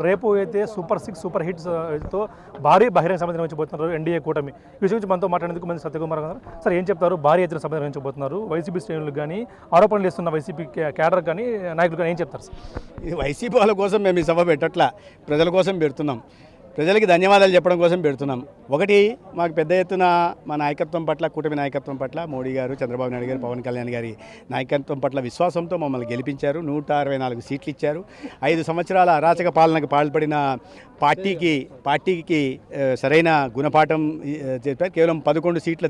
రేపు అయితే super 6 super హిట్స్తో భారీ బహిరంగ సభ నిర్వహించబోతున్నారు ఎన్డీఏ కూటమి. ఈ విషయం గురించి మనతో మాట్లాడేందుకు మంది సత్యకుమార్ గారు. సార్, ఏం చెప్తారు? భారీ ఎత్తున సభ నిర్వహించబోతున్నారు. వైసీపీ శ్రేణులకు కానీ, ఆరోపణలు చేస్తున్న వైసీపీ క్యాడర్ కానీ, నాయకులు కానీ ఏం చెప్తారు సార్? ఇది వైసీపీ వాళ్ళ కోసం మేము ఈ సభ పెట్టట్లా, ప్రజల కోసం పెడుతున్నాం. ప్రజలకి ధన్యవాదాలు చెప్పడం కోసం పెడుతున్నాం. ఒకటి, మాకు పెద్ద ఎత్తున మా నాయకత్వం పట్ల, కూటమి నాయకత్వం పట్ల మోడీ గారు, చంద్రబాబు నాయుడు గారు, పవన్ కళ్యాణ్ గారి నాయకత్వం పట్ల విశ్వాసంతో మమ్మల్ని గెలిపించారు. 164 సీట్లు ఇచ్చారు. 5 సంవత్సరాల అరాచక పాలనకు పాల్పడిన పార్టీకి సరైన గుణపాఠం చెప్పారు. కేవలం 11 సీట్లు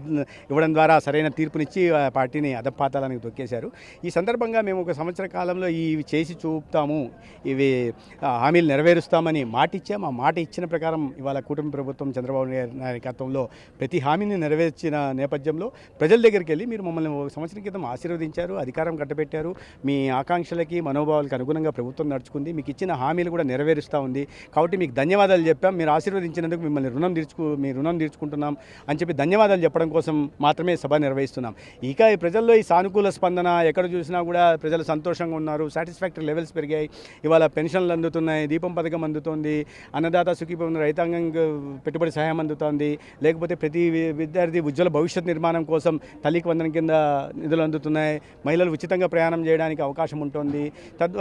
ఇవ్వడం ద్వారా సరైన తీర్పునిచ్చి పార్టీని అధపాతాలకు తొక్కేశారు. ఈ సందర్భంగా మేము ఒక సంవత్సర కాలంలో ఇవి చేసి చూపుతాము, ఇవి హామీలు నెరవేరుస్తామని మాట ఇచ్చాము. ఆ మాట ఇచ్చిన ప్రకారం ఇవాళ కూటమి ప్రభుత్వం చంద్రబాబు నాయుడు నాయకత్వంలో ప్రతి హామీని నెరవేర్చిన నేపథ్యంలో ప్రజల దగ్గరికి వెళ్ళి మీరు మమ్మల్ని ఒక సంవత్సరం క్రితం ఆశీర్వదించారు, అధికారం కట్టబెట్టారు, మీ ఆకాంక్షలకి మనోభావాలకు అనుగుణంగా ప్రభుత్వం నడుచుకుంది, మీకు ఇచ్చిన హామీలు కూడా నెరవేరుస్తూ ఉంది, కాబట్టి మీకు ధన్యవాదాలు చెప్పాం, మీరు ఆశీర్వదించినందుకు మిమ్మల్ని మీ రుణం తీర్చుకుంటున్నాం అని చెప్పి ధన్యవాదాలు చెప్పడం కోసం మాత్రమే సభ నిర్వహిస్తున్నాం. ఇక ప్రజల్లో ఈ సానుకూల స్పందన ఎక్కడ చూసినా కూడా ప్రజలు సంతోషంగా ఉన్నారు, సాటిస్ఫాక్టరీ లెవెల్స్ పెరిగాయి. ఇవాళ పెన్షన్లు అందుతున్నాయి, దీపం పథకం అందుతోంది, అన్నదాత సుఖీభవన్ రైతాంగం పెట్టుబడి సహాయం అందుతోంది, లేకపోతే ప్రతి విద్యార్థి ఉజ్వల భవిష్యత్ నిర్మాణం కోసం తల్లికి వందనం కింద నిధులు అందుతున్నాయి, మహిళలు ఉచితంగా ప్రయాణం చేయడానికి అవకాశం ఉంటుంది.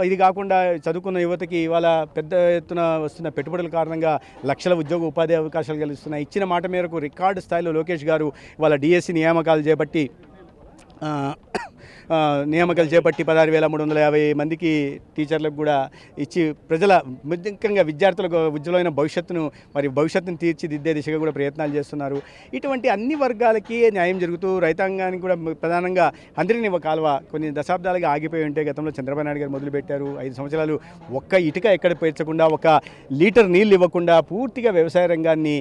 ఇది కాకుండా చదువుకున్న యువతకి ఇవాళ పెద్ద ఎత్తున వస్తున్న పెట్టుబడుల కారణంగా లక్షల ఉద్యోగ ఉపాధి అవకాశాలు కలుస్తున్నాయి. ఇచ్చిన మాట మేరకు రికార్డు స్థాయిలో లోకేష్ గారు ఇవాళ డిఎస్సి నియామకాలు చేపట్టి 16,350 మందికి టీచర్లకు కూడా ఇచ్చి ముఖ్యంగా విద్యార్థులకు ఉజ్వలమైన భవిష్యత్తును తీర్చిదిద్దే దిశగా కూడా ప్రయత్నాలు చేస్తున్నారు. ఇటువంటి అన్ని వర్గాలకి న్యాయం జరుగుతూ రైతాంగానికి కూడా ప్రధానంగా అందరినీ కాలువ కొన్ని దశాబ్దాలుగా ఆగిపోయి ఉంటే గతంలో చంద్రబాబు నాయుడు గారు మొదలుపెట్టారు. 5 సంవత్సరాలు ఒక్క ఇటుక ఎక్కడ పేర్చకుండా, ఒక లీటర్ నీళ్ళు ఇవ్వకుండా పూర్తిగా వ్యవసాయ రంగాన్ని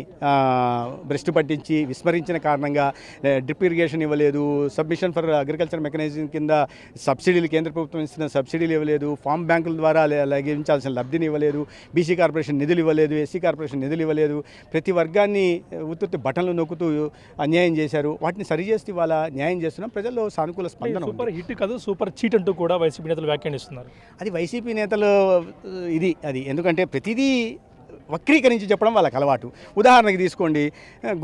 భ్రష్టు పట్టించి విస్మరించిన కారణంగా డ్రిప్ ఇరిగేషన్ ఇవ్వలేదు, సబ్మిషన్ ఫర్ అగ్రికల్చర్ మెకానిజం కింద సబ్సిడీలు కేంద్ర ప్రభుత్వం ఇస్తున్న సబ్సిడీలు ఇవ్వలేదు, ఫామ్ బ్యాంకుల ద్వారా లభించాల్సిన లబ్ధిని ఇవ్వలేదు, బీసీ కార్పొరేషన్ నిధులు ఇవ్వలేదు, ఎస్సీ కార్పొరేషన్ నిధులు ఇవ్వలేదు, ప్రతి వర్గాన్ని ఉత్తుత్తి బటన్లు నొక్కుతూ అన్యాయం చేశారు. వాటిని సరిచేస్తే వాళ్ళ న్యాయం చేస్తున్నాం. ప్రజల్లో సానుకూల స్పందన. సూపర్ హిట్ కాదు, సూపర్ చీట్ అంటూ కూడా వైసీపీ నేతలు వ్యాఖ్యానిస్తున్నారు. అది వైసీపీ నేతలు అది ఎందుకంటే ప్రతిదీ వక్రీకరించి చెప్పడం వాళ్ళకి అలవాటు. ఉదాహరణకి తీసుకోండి,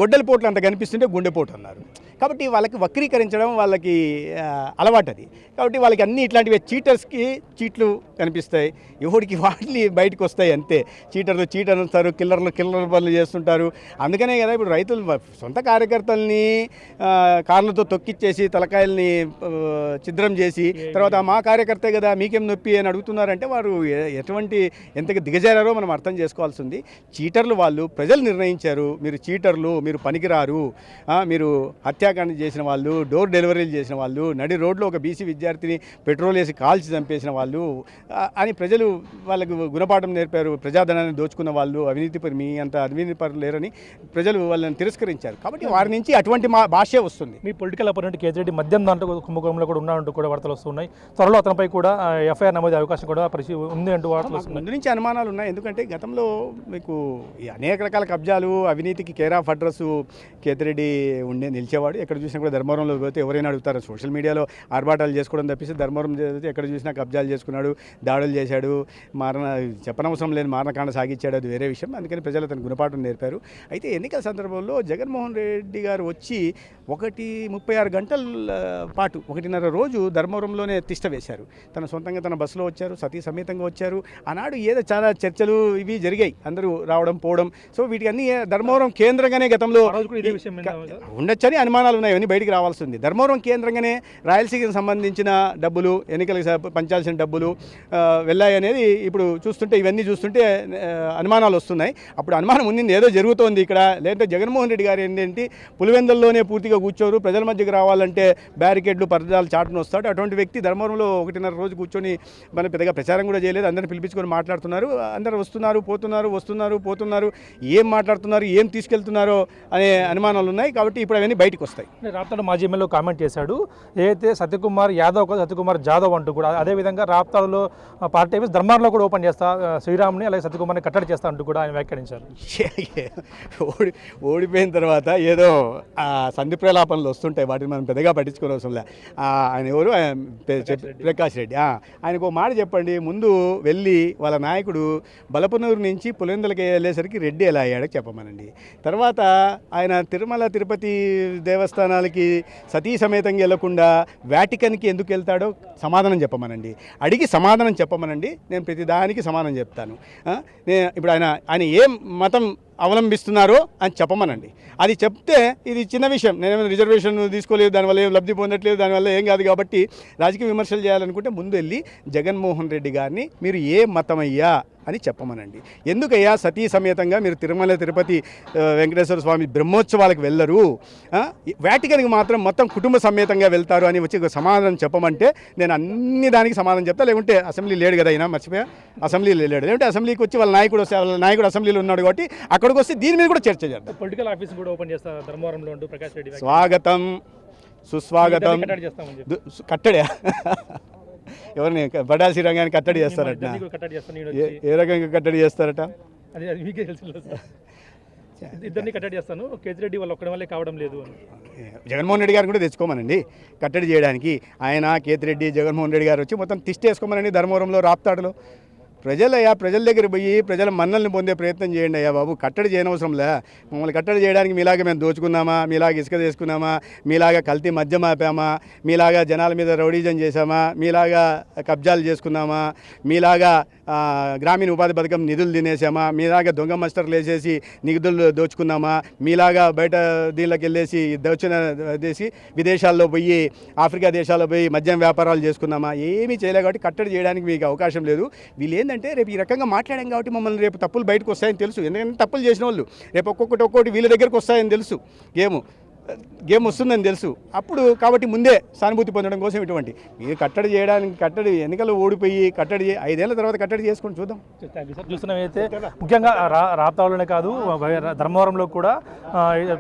గొడ్డల పోట్లు అంత కనిపిస్తుంటే గుండెపోటు అన్నారు. కాబట్టి వాళ్ళకి వక్రీకరించడం వాళ్ళకి అలవాటు. అది కాబట్టి వాళ్ళకి అన్ని ఇట్లాంటివి చీటర్స్కి చీట్లు కనిపిస్తాయి, ఎవరికి వాటిని బయటకు వస్తాయి అంతే. చీటర్లు అంటారు, కిల్లర్ పనులు చేస్తుంటారు. అందుకనే కదా ఇప్పుడు రైతులు సొంత కార్యకర్తల్ని కార్లతో తొక్కిచ్చేసి తలకాయల్ని ఛిద్రం చేసి తర్వాత మా కార్యకర్తే కదా మీకేం నొప్పి అని అడుగుతున్నారంటే వారు ఎంతగా దిగజారారో మనం అర్థం చేసుకోవాల్సి ఉంది. చీటర్లు వాళ్ళు, ప్రజలు నిర్ణయించారు మీరు చీటర్లు, మీరు పనికిరారు, మీరు హత్యాకాండ చేసిన వాళ్ళు, డోర్ డెలివరీలు చేసిన వాళ్ళు, నడి రోడ్లో ఒక బీసీ విద్యార్థిని పెట్రోల్ వేసి కాల్చి చంపేసిన వాళ్ళు అని ప్రజలు వాళ్ళకు గుణపాఠం నేర్పారు. ప్రజాధనాన్ని దోచుకున్న వాళ్ళు మీ అంత అవినీతి పరులు లేరని ప్రజలు వాళ్ళని తిరస్కరించారు. కాబట్టి వారి నుంచి అటువంటి భాషే వస్తుంది. మీ పొలిటికల్ అపోనెంట్ కేజ్రెడ్డి మద్యం దాంట్లో కుంభకోణంలో కూడా ఉన్నారంటూ కూడా వార్తలు వస్తున్నాయి. త్వరలో అతనిపై కూడా ఎఫ్ఐఆర్ నమోదు అవకాశం కూడా ఉంది అంటూ వార్తలు వస్తున్నాయి. ముందు నుంచి అనుమానాలు ఉన్నాయి. ఎందుకంటే గతంలో మీకు అనేక రకాల కబ్జాలు, అవినీతికి కేర్ ఆఫ్ అడ్రస్ కేతిరెడ్డి నిలిచేవాడు. ఎక్కడ చూసినా కూడా ధర్మవరంలో పోతే ఎవరైనా అడుగుతారు. సోషల్ మీడియాలో ఆర్భాటాలు చేసుకోవడం తప్పిస్తే ధర్మవరం చేస్తే ఎక్కడ చూసినా కబ్జాలు చేసుకున్నాడు, దాడులు చేశాడు, చెప్పనవసరం లేని మారణకాండ సాగించాడు, అది వేరే విషయం. అందుకని ప్రజలు అతను గుణపాఠం నేర్పారు. అయితే ఎన్నికల సందర్భంలో జగన్మోహన్ రెడ్డి గారు వచ్చి 36 గంటల పాటు 1.5 రోజు ధర్మవరంలోనే తిష్ట వేశారు. తన సొంతంగా తన బస్సులో వచ్చారు, సతీ సమేతంగా వచ్చారు. ఆనాడు ఏదో చాలా చర్చలు ఇవి జరిగాయి, అందరూ రావడం పోవడం. సో వీటికి అన్ని ధర్మవరం కేంద్రంగానే గతంలో ఉండొచ్చని అనుమానాలు ఉన్నాయి. అవన్నీ బయటికి రావాల్సి ఉంది. ధర్మవరం కేంద్రంగానే రాయలసీమకి సంబంధించిన డబ్బులు, ఎన్నికలకు పంచాల్సిన డబ్బులు వెళ్ళాయి అనేది ఇప్పుడు చూస్తుంటే, ఇవన్నీ చూస్తుంటే అనుమానాలు వస్తున్నాయి. అప్పుడు అనుమానం ఉంది ఏదో జరుగుతోంది ఇక్కడ. లేదంటే జగన్మోహన్ రెడ్డి గారు ఏంటంటే పులివెందుల్లోనే పూర్తిగా కూర్చోరు, ప్రజల మధ్యకి రావాలంటే బ్యారికేడ్లు పరదాలు చాటును వస్తాడు. అటువంటి వ్యక్తి ధర్మవరంలో 1.5 రోజు కూర్చొని మన పెద్దగా ప్రచారం కూడా చేయలేదు. అందరిని పిలిపించుకొని మాట్లాడుతున్నారు. అందరూ వస్తున్నారు పోతున్నారు, ఏం మాట్లాడుతున్నారు, ఏం తీసుకెళ్తున్నారో అనే అనుమానాలు ఉన్నాయి. కాబట్టి ఇప్పుడు అవన్నీ బయటకు వస్తాయి. వస్తాయి. రాప్తాడు మాజీ ఎమ్మెల్యే కామెంట్ చేశాడు, ఏదైతే సత్యకుమార్ యాదవ్ కాదు సత్యకుమార్ జాదవ్ అంటూ కూడా, అదేవిధంగా రాప్తాడులో పార్టీ ఆఫీస్ ధర్మారంలో కూడా ఓపెన్ చేస్తా, శ్రీరామ్ని అలాగే సత్యకుమార్ని కట్టడి చేస్తా అంటూ కూడా ఆయన వ్యాఖ్యానించారు. ఓడిపోయిన తర్వాత ఏదో సంధి ప్రలాపనలు వస్తుంటాయి, వాటిని మనం పెద్దగా పట్టించుకోని అవసరం లే. ఆయన ఎవరు, ప్రకాష్ రెడ్డి, ఆయనకు మాట చెప్పండి. ముందు వెళ్ళి వాళ్ళ నాయకుడు బలపనూరు నుంచి పులివెందులకి వెళ్ళేసరికి రెడ్డి ఎలా అయ్యాడో చెప్పమనండి. తర్వాత ఆయన తిరుమల తిరుపతి దేవస్థానాలకి సతీ సమేతంగా వెళ్లకుండా వాటికన్కి ఎందుకు వెళ్తాడో సమాధానం చెప్పమనండి. అడిగి సమాధానం చెప్పమనండి, నేను ప్రతి దానికి సమాధానం చెప్తాను. ఇప్పుడు ఆయన ఏం మతం అవలంబిస్తున్నారో అని చెప్పమనండి. అది చెప్తే ఇది చిన్న విషయం, నేనేమైనా రిజర్వేషన్ తీసుకోలేదు, దానివల్ల ఏం లబ్ధి పొందట్లేదు, దానివల్ల ఏం కాదు. కాబట్టి రాజకీయ విమర్శలు చేయాలనుకుంటే ముందు వెళ్ళి జగన్మోహన్ రెడ్డి గారిని మీరు ఏ మతమయ్యా అని చెప్పమనండి. ఎందుకయ్యా సతీ సమేతంగా మీరు తిరుమల తిరుపతి వెంకటేశ్వర స్వామి బ్రహ్మోత్సవాలకు వెళ్ళరు, వాటికన్కి మాత్రం మొత్తం కుటుంబ సమేతంగా వెళ్తారు అని వచ్చి సమాధానం చెప్పమంటే నేను అన్ని దానికి సమాధానం చెప్తా. లేకుంటే అసెంబ్లీ లేడు కదా, అయినా మర్చిపోయా, అసెంబ్లీలో లేడు. లేకుంటే అసెంబ్లీకి వచ్చి వాళ్ళ నాయకుడు వస్తే, వాళ్ళ నాయకుడు అసెంబ్లీలో ఉన్నాడు కాబట్టి అక్కడికి వస్తే దీని మీద కూడా చర్చ చేద్దాం. పొలిటికల్ ఆఫీస్ కూడా ఓపెన్ చేస్తారు ధర్మవరంలో ఉంటూ ప్రకాష్ రెడ్డి. స్వాగతం సుస్వాగతం. కట్టడా ఎవరిని బడా శ్రీరంగాన్ని కట్టడి చేస్తారట? ఏ రకంగా కట్టడి చేస్తారట? ఇద్దరిని కట్టడి చేస్తాను, కేతిరెడ్డి వాళ్ళు ఒక్కడి వల్లే కావడం లేదు అని. జగన్మోహన్ రెడ్డి గారు కూడా తెచ్చుకోమనండి కట్టడి చేయడానికి. ఆయన కేతిరెడ్డి జగన్మోహన్ రెడ్డి గారు వచ్చి మొత్తం తిష్టేసుకోమనండి ధర్మవరంలో రాప్తాడులో. ప్రజల దగ్గర పోయి ప్రజల మన్నల్ని పొందే ప్రయత్నం చేయండి అయ్యా బాబు. కట్టడి చేయనవసరంలే. మమ్మల్ని కట్టడి చేయడానికి మీలాగా మేము దోచుకున్నామా, మీలాగా ఇసుక చేసుకున్నామా, మీలాగా కల్తీ మద్యం ఆపామా, మీలాగా జనాల మీద రౌడీజం చేశామా, మీలాగా కబ్జాలు చేసుకున్నామా, మీలాగా గ్రామీణ ఉపాధి పథకం నిధులు తినేసామా, మీలాగా దొంగ మస్టర్లు వేసేసి నిధులు దోచుకున్నామా, మీలాగా బయట దీళ్ళకి వెళ్ళేసి దేశి విదేశాల్లో పోయి ఆఫ్రికా దేశాల్లో పోయి మద్యం వ్యాపారాలు చేసుకున్నామా? ఏమీ చేయలేదు. కాబట్టి కట్టడి చేయడానికి మీకు అవకాశం లేదు. వీళ్ళు ఏంటంటే రేపు ఈ రకంగా మాట్లాడాం కాబట్టి మమ్మల్ని రేపు తప్పులు బయటకు వస్తాయని తెలుసు. ఎందుకంటే తప్పులు చేసిన వాళ్ళు రేపు ఒక్కొక్కటి వీళ్ళ దగ్గరకు వస్తాయని తెలుసు. గేమ్ వస్తుందని తెలుసు. అప్పుడు కాబట్టి ముందే సానుభూతి పొందడం కోసం ఇటువంటి మీరు కట్టడి చేయడానికి, కట్టడి ఎన్నికలు ఓడిపోయి కట్టడి 5 ఏళ్ల తర్వాత కట్టడి చేసుకొని చూద్దాం. చూస్తున్నాం అయితే ముఖ్యంగా రాప్తాడులోనే కాదు ధర్మవరంలో కూడా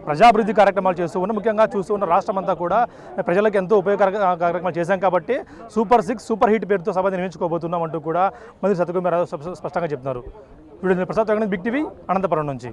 ప్రజాభివృద్ధి కార్యక్రమాలు చేస్తూ ఉన్నాం. ముఖ్యంగా చూస్తూ ఉన్న రాష్ట్రం అంతా కూడా ప్రజలకు ఎంతో ఉపయోగకర కార్యక్రమాలు చేశాం కాబట్టి సూపర్ 6 సూపర్ హిట్ పేరుతో సభ నిర్మించుకోబోతున్నాం అంటూ కూడా మంత్రి సత్యకుమార్ స్పష్టంగా చెప్తున్నారు. Video Prasad big TV Anantapuram నుంచి.